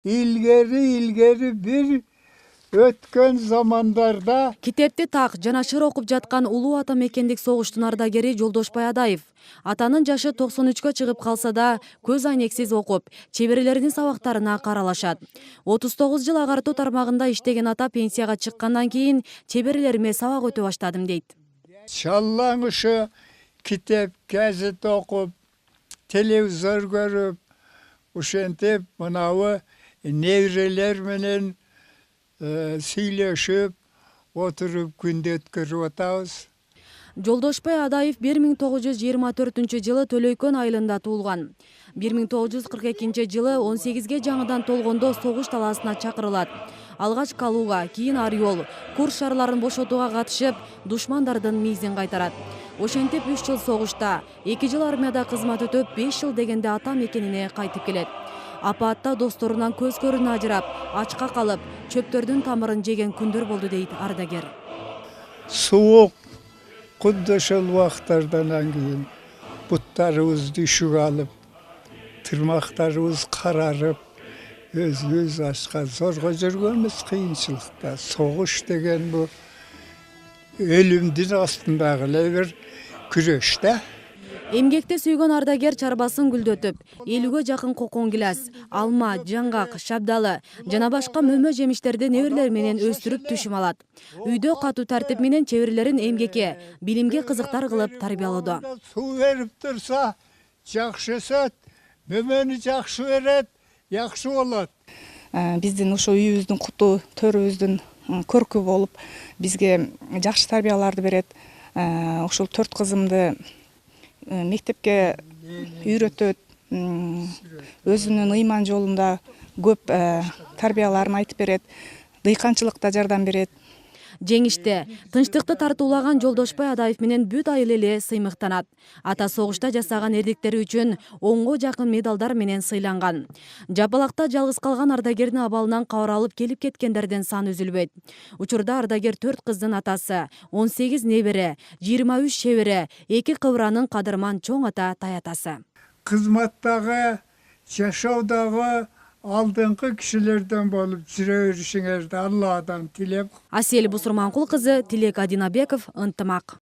İlgeri bir ötken zamanlarda Китепти так жана шыр окуп жаткан улуу ата мекендик согуштун ардагери Жолдошбай Адаев. Атанын жашы 93-кө чыгып калса да, көз айнексиз окуп, чеберелердин сабактарына каралашат. 39 жыл агартуу тармагында иштеген ата пенсияга чыккандан кийин чеберелериме сабак өтө баштадым дейт. çallanışı kitap, gazete okup, televizor görüp, uşentip mınavı nevrelermenen söyleşip, oturup günde ötkürüp otağız. Жолдошбай Адаев 1924-жылы Төлөйкөн айылында туулган. 1942-жылы 18-ге жаңыдан толгондо согуш талаасына чакырылат. Алгач Калуга, кийин Орел, Курс шаарларын бошотууга катышып, душмандардын мизин кайтарат. Ошентип 3 жыл согушта, 2 жыл армияда кызмат өтөп, 5 жыл дегенде ата мекенине кайтып келет. Апатта досторунан көз көрүнө ажырап, ачка калып, чөптөрдүн тамырын жеген күндөр болду дейт ардагер. Soğuk, kuddaşıl vaxtlardan keyin butlarımız düşük alıp, tırmaklarımız kararıp, öz aşka zorga жүрgönmiz kıyınçılıkta. Soğuş degen bu ölümdün astındagı bir küreşte. Эмгекти сүйгөн ардагер чарбасын гүлдөтүп, 50-гө жакын кокон гилас, алма, жаңгак, шабдалы жана башка мөмө жемиштерди неберелер менен өстүрүп түшүм алат. Үйдө катуу тартип менен чеберлерин эмгекке, билимге кызыктар кылып тарбиялоодо. Su verip dursa, jakşı söt, mümeni jakşı veret, jakşı bolat. Биздин ошо үйүбүздүн куту, төрүбүздүн көркү болуп, бизге жакшы тарбияларды берет. Ошол 4 кызымды мектепке үйрөтөт, өзүнүн ыйман жолунда көп тарбияларын айтып берет, дыйканчылыкта жардам берет. Жеңиште тынчтыкты тартуулаган Жолдошбай Адаев менен бүт айыл эле сыймыктанат. Ата согушта жасаган эрдиктери үчүн 10го жакын медалдар менен сыйланган. Жапалакта жалгыз калган ардагердин абалынан кабар алып келип кеткендердин саны үзүлбөйт. Учурда ардагер 4 кыздын атасы, 18 небере, 23 шебере, 2 кыбыранын кадырман чоң ата таятасы. Kızmattagı, yaşaudagı алдыңкы кишилерден болуп жүрө беришиңерди Алладан тилеп. Асель Бусурманкул кызы, Тилек Адинабеков, Ынтымак.